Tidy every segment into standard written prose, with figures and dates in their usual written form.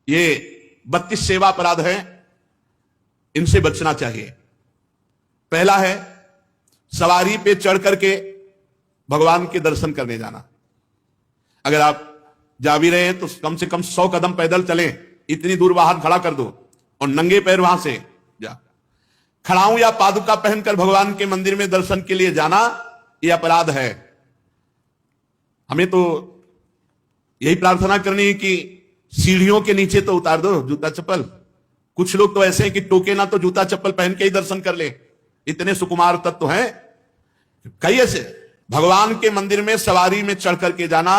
ये 32 सेवा अपराध हैं, इनसे बचना चाहिए। पहला है सवारी पे चढ़ करके भगवान के दर्शन करने जाना। अगर आप जा भी रहे हैं तो कम से कम 100 कदम पैदल चलें, इतनी दूर वाहन खड़ा कर दो और नंगे पैर वहां से जा। खड़ाऊं या पादुका पहनकर भगवान के मंदिर में दर्शन के लिए जाना यह अपराध है। हमें तो यही प्रार्थना करनी है कि सीढ़ियों के नीचे तो उतार दो जूता चप्पल। कुछ लोग तो ऐसे हैं कि टोके ना तो जूता चप्पल पहन के ही दर्शन कर ले, इतने सुकुमार तत्व हैं। कई ऐसे भगवान के मंदिर में सवारी में चढ़ करके जाना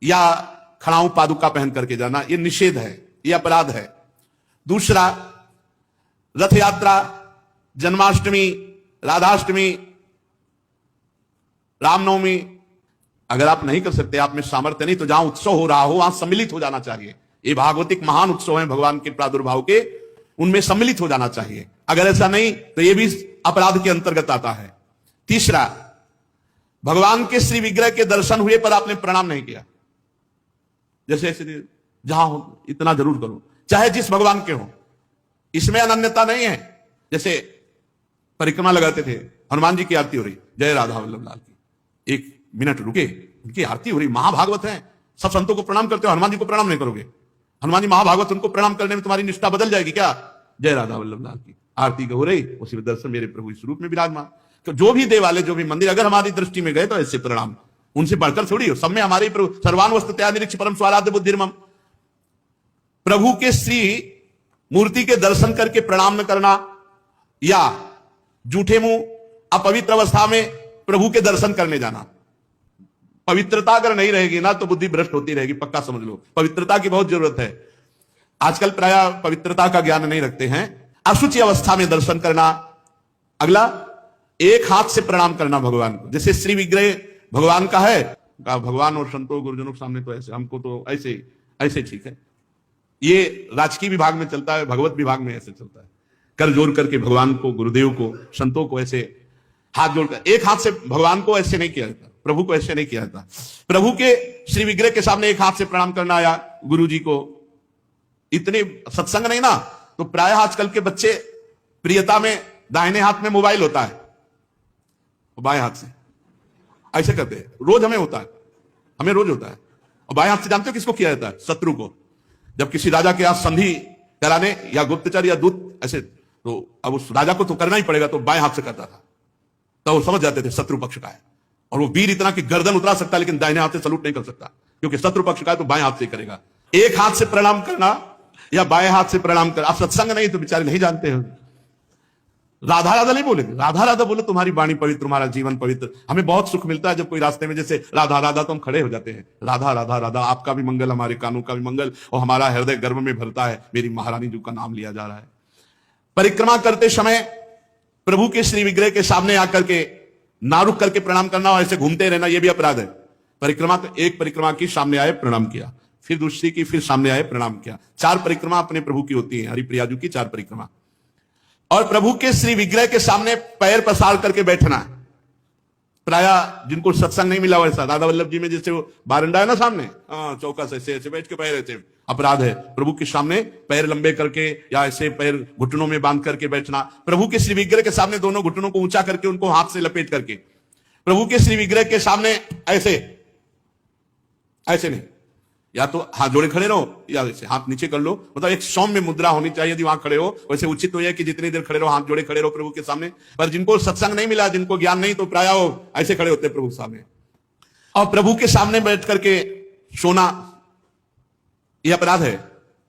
या खड़ाऊं पादुका पहन करके जाना, यह निषेध है, यह अपराध है। दूसरा, रथ यात्रा, जन्माष्टमी, राधाष्टमी, रामनवमी अगर आप नहीं कर सकते, आप में सामर्थ्य नहीं, तो जहां उत्सव हो रहा हो वहां सम्मिलित हो जाना चाहिए। ये भागवतिक महान उत्सव हैं भगवान के प्रादुर्भाव के, उनमें सम्मिलित हो जाना चाहिए। अगर ऐसा नहीं तो यह भी अपराध के अंतर्गत आता है। तीसरा, भगवान के श्री विग्रह के दर्शन हुए पर आपने प्रणाम नहीं किया। जैसे ऐसे जहां हो इतना जरूर करो, चाहे जिस भगवान के हो, इसमें अनन्यता नहीं है। जैसे परिक्रमा लगाते थे, हनुमान जी की आरती हो रही, जय राधा वल्लभ लाल की, 1 मिनट रुके, उनकी आरती हो रही, महाभागवत है, सब संतों को प्रणाम करते हो, हनुमान जी को प्रणाम नहीं करोगे? हनुमान जी महाभागवत, उनको प्रणाम करने में तुम्हारी निष्ठा बदल जाएगी क्या? जय राधा वल्लभ लाल की आरती हो रही, उसी में दर्शन मेरे प्रभु इस रूप में विराजमान। तो जो भी देवालय, जो भी मंदिर, अगर हमारी दृष्टि में गए तो ऐसे प्रणाम, उनसे बढ़कर थोड़ी हो। सब में हमारे प्रभु सर्वान वस्तुतया निरीक्ष परम स्वाराध्य बुद्धिर्मम। प्रभु के श्री मूर्ति के दर्शन करके प्रणाम न करना या जूठे मुंह अपवित्र अवस्था में प्रभु के दर्शन करने जाना। पवित्रता अगर नहीं रहेगी ना तो बुद्धि भ्रष्ट होती रहेगी, पक्का समझ लो। पवित्रता की बहुत जरूरत है। आजकल प्रायः पवित्रता का ज्ञान नहीं रखते हैं। अशुचि अवस्था में दर्शन करना। अगला, एक हाथ से प्रणाम करना भगवान को। जैसे श्री विग्रह भगवान का है, भगवान और संतों गुरुजनों के सामने तो ऐसे, हमको तो ऐसे ऐसे ठीक है। ये राजकीय विभाग में चलता है, भगवत विभाग में ऐसे चलता है। कर जोड़ करके भगवान को, गुरुदेव को, संतों को ऐसे हाथ जोड़कर, एक हाथ से भगवान को ऐसे नहीं किया जाता, प्रभु को ऐसे नहीं किया जाता। प्रभु के श्री विग्रह के सामने एक हाथ से प्रणाम करना या गुरु जी को, इतने सत्संग नहीं ना, तो प्रायः आजकल के बच्चे प्रियता में दाहिने हाथ में मोबाइल होता है, बाएं हाथ से ऐसे करते हैं। रोज हमें होता है, हमें रोज होता है। और बाएं हाथ से जानते हो किसको किया जाता है? शत्रु को। जब किसी राजा के हाथ संधि कराने या गुप्तचर या दूत ऐसे, तो अब उस राजा को तो करना ही पड़ेगा, तो बाएं हाथ से करता था। तो वो समझ जाते थे शत्रु पक्ष का है, और वो वीर इतना कि गर्दन उतरा सकता लेकिन दाहिने हाथ से सलूट नहीं कर सकता, क्योंकि शत्रु पक्ष का है तो बाएं हाथ से करेगा। एक हाथ से प्रणाम करना या बाएं हाथ से प्रणाम करना। आप सत्संग नहीं तो बेचारे नहीं जानते हैं। राधा राधा नहीं बोलेंगे, राधा राधा बोले तुम्हारी वाणी पवित्र, तुम्हारा जीवन पवित्र। हमें बहुत सुख मिलता है जब कोई रास्ते में जैसे राधा राधा, तो हम खड़े हो जाते हैं। राधा राधा राधा, आपका भी मंगल, हमारे कानों का भी मंगल, और हमारा हृदय गर्व में भरता है, मेरी महारानी जी का नाम लिया जा रहा है। परिक्रमा करते समय प्रभु के श्री विग्रह के सामने आकर के ना रुक करके प्रणाम करना और ऐसे घूमते रहना, यह भी अपराध है। परिक्रमा तो एक परिक्रमा की, सामने आए प्रणाम किया, फिर दूसरी की, फिर सामने आए प्रणाम किया। 4 परिक्रमा अपने प्रभु की होती है, हरिप्रिया जी की 4 परिक्रमा। और प्रभु के श्री विग्रह के सामने पैर पसार करके बैठना। प्रायः जिनको सत्संग नहीं मिला वैसा, राधा वल्लभ जी में जैसे वो बारंडा है ना सामने, चौका से ऐसे बैठ के पैर ऐसे, अपराध है। प्रभु के सामने पैर लंबे करके या ऐसे पैर घुटनों में बांध करके बैठना। प्रभु के श्री विग्रह के सामने दोनों घुटनों को ऊंचा करके उनको हाथ से लपेट करके, प्रभु के श्री विग्रह के सामने ऐसे ऐसे नहीं, या तो हाथ जोड़े खड़े रहो या ऐसे हाथ नीचे कर लो। मतलब एक सौम्य मुद्रा होनी चाहिए। यदि वहां खड़े हो, वैसे उचित तो यह कि जितनी देर खड़े रहो, हाथ जोड़े खड़े रहो प्रभु के सामने। पर जिनको सत्संग नहीं मिला, जिनको ज्ञान नहीं, तो प्रायः वो ऐसे खड़े होते प्रभु के सामने। और प्रभु के सामने बैठ करके सोना, यह अपराध है,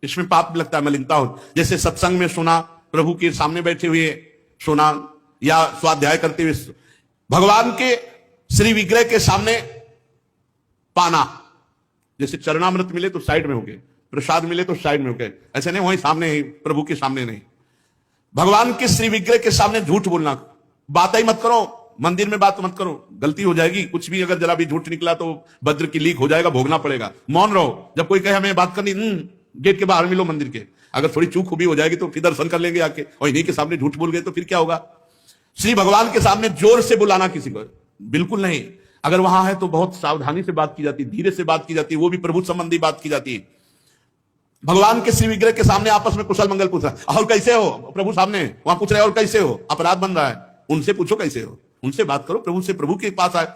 इसमें पाप लगता है, मलिनता हो। जैसे सत्संग में सोना, प्रभु के सामने बैठे हुए सोना, या स्वाध्याय करते हुए भगवान के श्री विग्रह के सामने पाना। जैसे चरणामृत मिले तो साइड में हो गए, प्रसाद मिले तो साइड में हो गए, ऐसे नहीं, वहीं सामने ही, प्रभु के सामने नहीं। भगवान के श्री विग्रह के सामने झूठ बोलना, बात ही मत करो, मंदिर में बात मत करो, गलती हो जाएगी। कुछ भी अगर जरा भी झूठ निकला तो वज्र की लीक हो जाएगा, भोगना पड़ेगा। मौन रहो। जब कोई कहे हमें बात करनी, गेट के बाहर मिलो मंदिर के। अगर थोड़ी चूक भी हो जाएगी तो फिर दर्शन कर लेंगे आके, और इन्हीं के सामने झूठ बोल गए तो फिर क्या होगा? श्री भगवान के सामने जोर से बुलाना किसी को बिल्कुल नहीं। अगर वहां है तो बहुत सावधानी से बात की जाती है, धीरे से बात की जाती है, वो भी प्रभु संबंधी बात की जाती है। भगवान के श्री विग्रह के सामने आपस में कुशल मंगल पूछ रहा है, और कैसे हो, प्रभु सामने वहां पूछ रहे और कैसे हो, अपराध बन रहा है। उनसे पूछो कैसे हो, उनसे बात करो, प्रभु से, प्रभु के पास आए,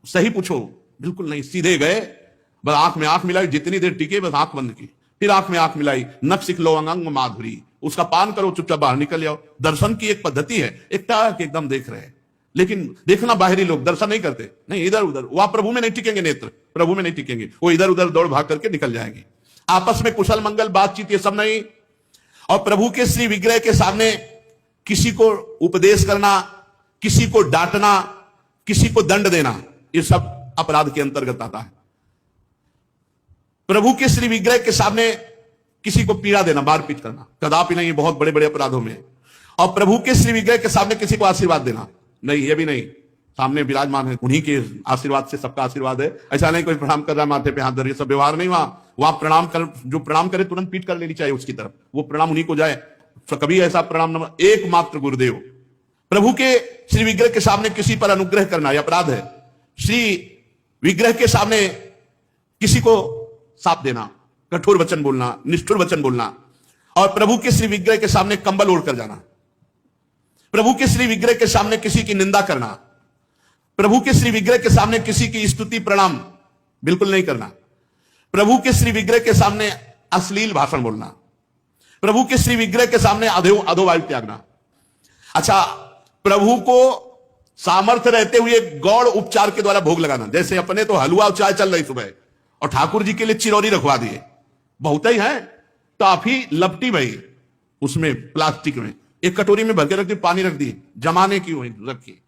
सही पूछो। बिल्कुल नहीं, सीधे गए, बस आंख में आंख मिलाई, जितनी देर टिके बस आंख बंद की, फिर आंख में आंख मिलाई, नख सिख लो अंग माधुरी, उसका पान करो, चुपचाप बाहर निकल जाओ। दर्शन की एक पद्धति है, एक टाक एकदम देख रहे हैं, लेकिन देखना बाहरी लोग दर्शन नहीं करते, नहीं इधर उधर, वहां प्रभु में नहीं टिकेंगे नेत्र, प्रभु में नहीं टिकेंगे, वो इधर उधर दौड़ भाग करके निकल जाएंगे। आपस में कुशल मंगल बातचीत ये सब नहीं। और प्रभु के श्री विग्रह के सामने किसी को उपदेश करना, किसी को डांटना, किसी को दंड देना, ये सब अपराध के अंतर्गत आता है। प्रभु के श्री विग्रह के सामने किसी को पीड़ा देना, मारपीट करना, कदापि नहीं, बहुत बड़े बड़े अपराधों में। और प्रभु के श्री विग्रह के सामने किसी को आशीर्वाद देना, नहीं, ये भी नहीं। सामने विराजमान है, उन्हीं के आशीर्वाद से सबका आशीर्वाद है। ऐसा नहीं कोई प्रणाम कर रहा है माथे पे हाथ धर, ये सब व्यवहार नहीं। वहां प्रणाम कर, जो प्रणाम करे तुरंत पीठ कर लेनी चाहिए उसकी तरफ, वो प्रणाम उन्हीं को जाए। कभी ऐसा प्रणाम न, एकमात्र गुरुदेव। प्रभु के श्री विग्रह के सामने किसी पर अनुग्रह करना यह अपराध है। श्री विग्रह के सामने किसी को साप देना, कठोर वचन बोलना, निष्ठुर वचन बोलना, और प्रभु के श्री विग्रह के सामने कंबल ओढ़ कर जाना, प्रभु के श्री विग्रह के सामने किसी की निंदा करना, प्रभु के श्री विग्रह के सामने किसी की स्तुति प्रणाम बिल्कुल नहीं करना, प्रभु के श्री विग्रह के सामने अश्लील भाषण बोलना, प्रभु के श्री विग्रह के सामने अधोवायु त्यागना। अच्छा, प्रभु को सामर्थ्य रहते हुए गौड़ उपचार के द्वारा भोग लगाना, जैसे अपने तो हलवा और चाय चल रही सुबह, और ठाकुर जी के लिए चिरौरी रखवा दिए, बहुत ही है, टॉफी लपटी भाई उसमें प्लास्टिक में, एक कटोरी में भर के रख दी, पानी रख दी, जमाने की वही रखी,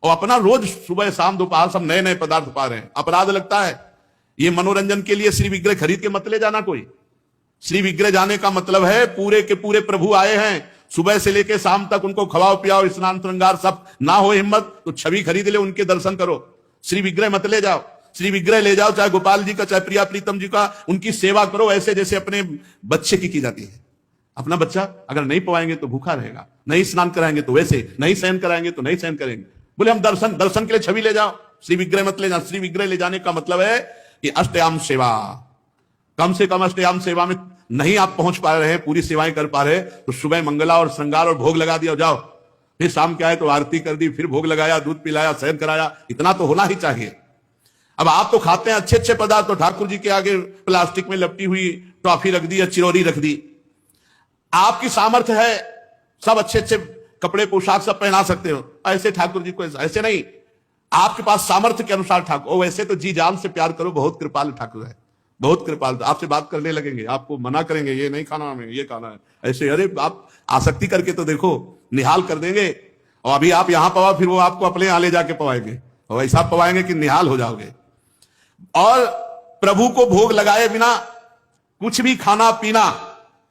और अपना रोज सुबह शाम दोपहर सब नए नए पदार्थ पा रहे हैं। अपराध लगता है। ये मनोरंजन के लिए श्री विग्रह खरीद के मत ले जाना कोई। श्री विग्रह जाने का मतलब है पूरे के पूरे प्रभु आए हैं, सुबह से लेकर शाम तक उनको खवाओ पियाओ, स्नान श्रृंगार सब, ना हो हिम्मत तो छवि खरीद ले, उनके दर्शन करो। श्री विग्रह मत ले जाओ। श्री विग्रह ले जाओ, चाहे गोपाल जी का, चाहे प्रिया प्रीतम जी का, उनकी सेवा करो ऐसे जैसे अपने बच्चे की जाती है। अपना बच्चा अगर नहीं पवाएंगे तो भूखा रहेगा, नहीं स्नान कराएंगे तो वैसे, नहीं सहन कराएंगे तो नहीं सहन करेंगे। बोले हम दर्शन के लिए छवि ले जाओ, श्री विग्रह मत ले जाओ। श्री विग्रह ले जाने का मतलब है कि अष्टयाम सेवा, कम से कम अष्टयाम सेवा में नहीं आप पहुंच पा रहे हैं, पूरी सेवाएं कर पा रहे, तो सुबह मंगला और श्रृंगार और भोग लगा दिया, जाओ। फिर शाम क्या है तो आरती कर दी, फिर भोग लगाया, दूध पिलाया, सहन कराया, इतना तो होना ही चाहिए। अब आप तो खाते हैं अच्छे अच्छे पदार्थ, तो ठाकुर जी के आगे प्लास्टिक में लपटी हुई टॉफी रख दी या चिरौरी रख दी। आपकी सामर्थ्य है, सब अच्छे अच्छे कपड़े पोशाक सब पहना सकते हो, ऐसे ठाकुर जी को ऐसे नहीं। आपके पास सामर्थ्य के अनुसार ठाकुर, वैसे तो जी जान से प्यार करो, बहुत कृपाल ठाकुर है, बहुत कृपाल। आपसे बात करने लगेंगे, आपको मना करेंगे, ये नहीं खाना हमें, ये खाना है, ऐसे। अरे आप आसक्ति करके तो देखो, निहाल कर देंगे। और अभी आप यहां पवा, फिर वो आपको अपने यहां ले जाके पवाएंगे, और ऐसा पवाएंगे कि निहाल हो जाओगे। और प्रभु को भोग लगाए बिना कुछ भी खाना पीना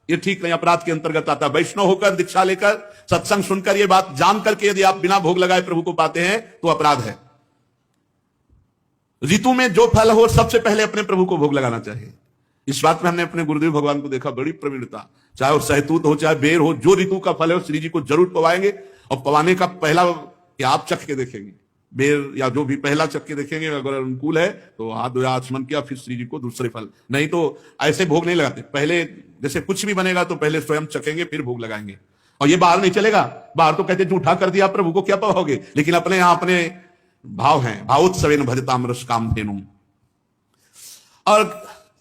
ये ठीक नहीं, अपराध के अंतर्गत आता है। वैष्णव होकर, दीक्षा लेकर, सत्संग सुनकर, ये बात जान करके यदि आप बिना भोग लगाए प्रभु को पाते हैं तो अपराध है। ऋतु में जो फल हो सबसे पहले अपने प्रभु को भोग लगाना चाहिए। इस बात में हमने अपने गुरुदेव भगवान को देखा, बड़ी प्रवीणता। चाहे वो सहतूत हो, चाहे बेर हो, जो ऋतु का फल है श्री जी को जरूर पवाएंगे। और पवाने का पहला कि आप चख के देखेंगे, बेर या जो भी पहला चख के देखेंगे, अगर अनुकूल है तो हाथ धोया, आचमन किया, फिर श्री जी को दूसरे फल। नहीं तो ऐसे भोग नहीं लगाते, पहले जैसे कुछ भी बनेगा तो पहले स्वयं चखेंगे फिर भोग लगाएंगे। और ये बाहर नहीं चलेगा, बाहर तो कहते झूठा कर दिया प्रभु को क्या पवाओगे, लेकिन अपने यहां अपने भाव हैं, भावोत्सवेन भजताम रस काम धेनु। और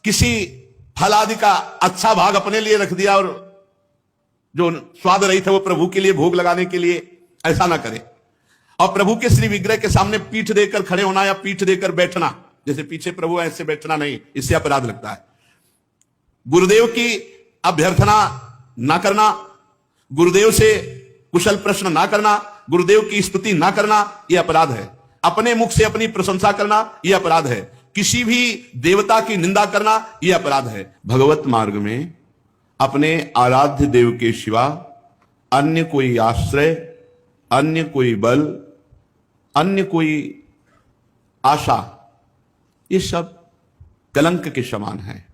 किसी फल आदि का अच्छा भाग अपने लिए रख दिया और जो स्वाद रहित है वो प्रभु के लिए भोग लगाने के लिए, ऐसा ना करे। और प्रभु के श्री विग्रह के सामने पीठ देकर खड़े होना या पीठ देकर बैठना, जैसे पीछे प्रभु ऐसे बैठना नहीं, इससे अपराध लगता है। गुरुदेव की अभ्यर्थना ना करना, गुरुदेव से कुशल प्रश्न ना करना, गुरुदेव की स्तुति ना करना, यह अपराध है। अपने मुख से अपनी प्रशंसा करना यह अपराध है। किसी भी देवता की निंदा करना यह अपराध है। भगवत मार्ग में अपने आराध्य देव के सिवा अन्य कोई आश्रय, अन्य कोई बल, अन्य कोई आशा, ये सब कलंक के समान है।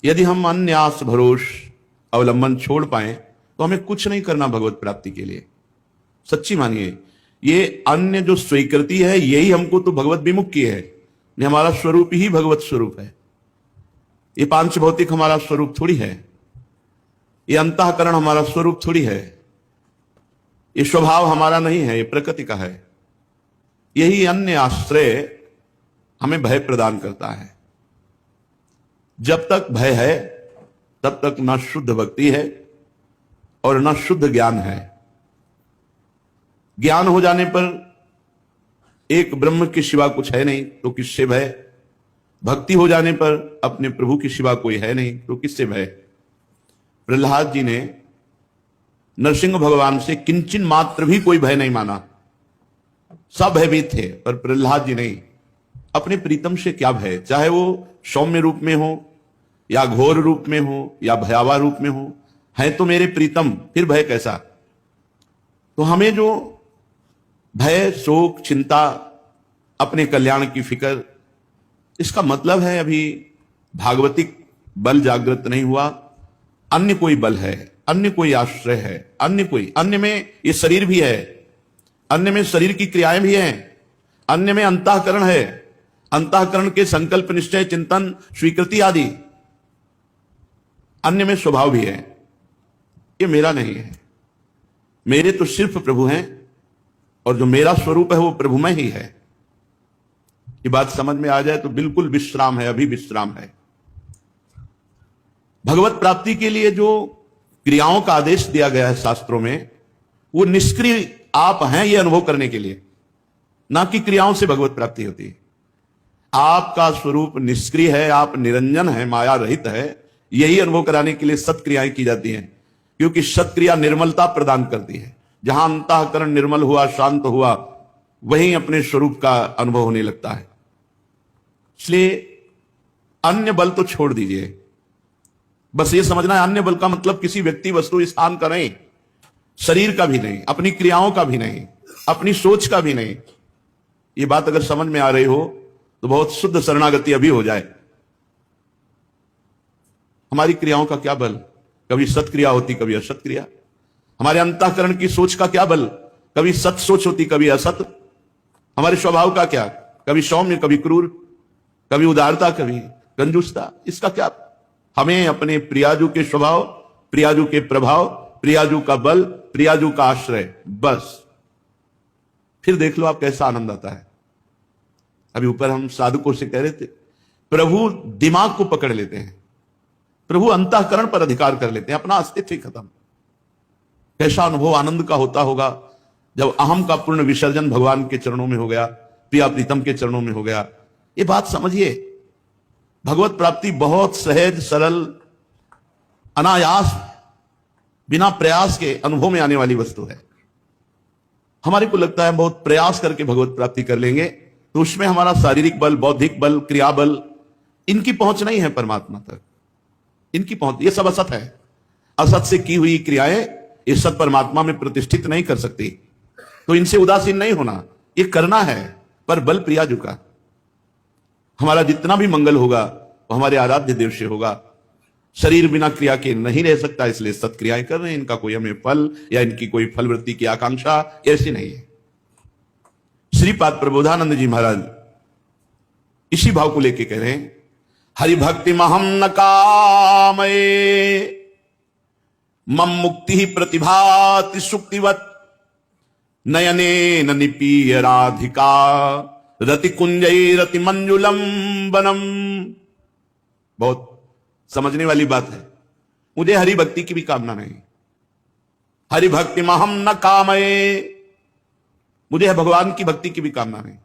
यदि हम अन्य आस भरोस अवलंबन छोड़ पाए तो हमें कुछ नहीं करना भगवत प्राप्ति के लिए। सच्ची मानिए, ये अन्य जो स्वीकृति है यही हमको तो भगवत विमुख की है। हमारा स्वरूप ही भगवत स्वरूप है। ये पांच भौतिक हमारा स्वरूप थोड़ी है, ये अंतःकरण हमारा स्वरूप थोड़ी है, ये स्वभाव हमारा नहीं है, ये प्रकृति का है। यही अन्य आश्रय हमें भय प्रदान करता है। जब तक भय है तब तक न शुद्ध भक्ति है और न शुद्ध ज्ञान है। ज्ञान हो जाने पर एक ब्रह्म के सिवा कुछ है नहीं तो किससे भय? भक्ति हो जाने पर अपने प्रभु के सिवा कोई है नहीं तो किससे भय? प्रहलाद जी ने नरसिंह भगवान से किंचन मात्र भी कोई भय नहीं माना, सब भयभीत थे, पर प्रहलाद जी नहीं। अपने प्रीतम से क्या भय, चाहे वो सौम्य रूप में हो या घोर रूप में हो या भयावह रूप में हो, है तो मेरे प्रीतम, फिर भय कैसा? तो हमें जो भय, शोक, चिंता, अपने कल्याण की फिक्र, इसका मतलब है अभी भागवतिक बल जागृत नहीं हुआ, अन्य कोई बल है, अन्य कोई आश्रय है, अन्य में ये शरीर भी है, अन्य में शरीर की क्रियाएं भी हैं, अन्य में अंतःकरण है, अंतःकरण के संकल्प, निश्चय, चिंतन, स्वीकृति आदि, अन्य में स्वभाव भी है। ये मेरा नहीं है, मेरे तो सिर्फ प्रभु हैं और जो मेरा स्वरूप है वो प्रभु में ही है। ये बात समझ में आ जाए तो बिल्कुल विश्राम है, अभी विश्राम है। भगवत प्राप्ति के लिए जो क्रियाओं का आदेश दिया गया है शास्त्रों में, वो निष्क्रिय आप हैं ये अनुभव करने के लिए, ना कि क्रियाओं से भगवत प्राप्ति होती है। आपका स्वरूप निष्क्रिय है, आप निरंजन है, माया रहित है, यही अनुभव कराने के लिए सत्क्रियाएं की जाती हैं, क्योंकि सत्क्रिया निर्मलता प्रदान करती है। जहां अंतःकरण निर्मल हुआ, शांत हुआ, वहीं अपने स्वरूप का अनुभव होने लगता है। इसलिए अन्य बल तो छोड़ दीजिए, बस ये समझना है अन्य बल का मतलब किसी व्यक्ति, वस्तु, स्थान का नहीं, शरीर का भी नहीं, अपनी क्रियाओं का भी नहीं, अपनी सोच का भी नहीं। ये बात अगर समझ में आ रही हो तो बहुत शुद्ध शरणागति अभी हो जाए। हमारी क्रियाओं का क्या बल? कभी सत्क्रिया होती, कभी असत क्रिया। हमारे अंतःकरण की सोच का क्या बल? कभी सत सोच होती, कभी असत। हमारे स्वभाव का क्या? कभी सौम्य, कभी क्रूर, कभी उदारता, कभी कंजूसता। इसका क्या? हमें अपने प्रियाजू के स्वभाव, प्रियाजू के प्रभाव, प्रियाजू का बल, प्रियाजू का आश्रय, बस। फिर देख लो आप कैसा आनंद आता है। अभी ऊपर हम साधुकों से कह रहे थे, प्रभु दिमाग को पकड़ लेते हैं, प्रभु अंतःकरण पर अधिकार कर लेते हैं, अपना अस्तित्व ही खत्म। कैसा अनुभव आनंद का होता होगा जब अहम का पूर्ण विसर्जन भगवान के चरणों में हो गया, प्रिया प्रीतम के चरणों में हो गया। ये बात समझिए, भगवत प्राप्ति बहुत सहज, सरल, अनायास, बिना प्रयास के अनुभव में आने वाली वस्तु है। हमारे को लगता है बहुत प्रयास करके भगवत प्राप्ति कर लेंगे तो उसमें हमारा शारीरिक बल, बौद्धिक बल, क्रिया बल, इनकी पहुंच नहीं है परमात्मा तक। इनकी पहुंच, ये सब असत है। असत से की हुई क्रियाएं ये सत परमात्मा में प्रतिष्ठित नहीं कर सकती, तो इनसे उदासीन नहीं होना, ये करना है, पर बल प्रियाजू का। हमारा जितना भी मंगल होगा वो हमारे आराध्य देव से होगा। शरीर बिना क्रिया के नहीं रह सकता, इसलिए सत्क्रियाएं कर रहे हैं। इनका कोई हमें फल या इनकी कोई फलवृत्ति की आकांक्षा ऐसी नहीं है। श्रीपाद प्रबोधानंद जी महाराज इसी भाव को लेके कह रहे हैं, हरि भक्ति महम न कामये, मम मुक्ति ही प्रतिभाति सुक्तिवत, नयने न निपीय राधिका, रति कुंजई रति मंजुलम वनम। बहुत समझने वाली बात है। मुझे हरि भक्ति की भी कामना नहीं, हरि भक्ति महम न कामये, मुझे भगवान की भक्ति की भी कामना नहीं।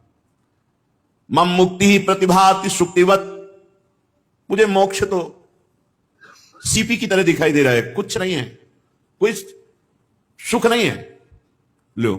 मम मुक्ति ही प्रतिभाति सुक्तिवत, मुझे मोक्ष तो सीपी की तरह दिखाई दे रहा है, कुछ नहीं है, कोई सुख नहीं है। लो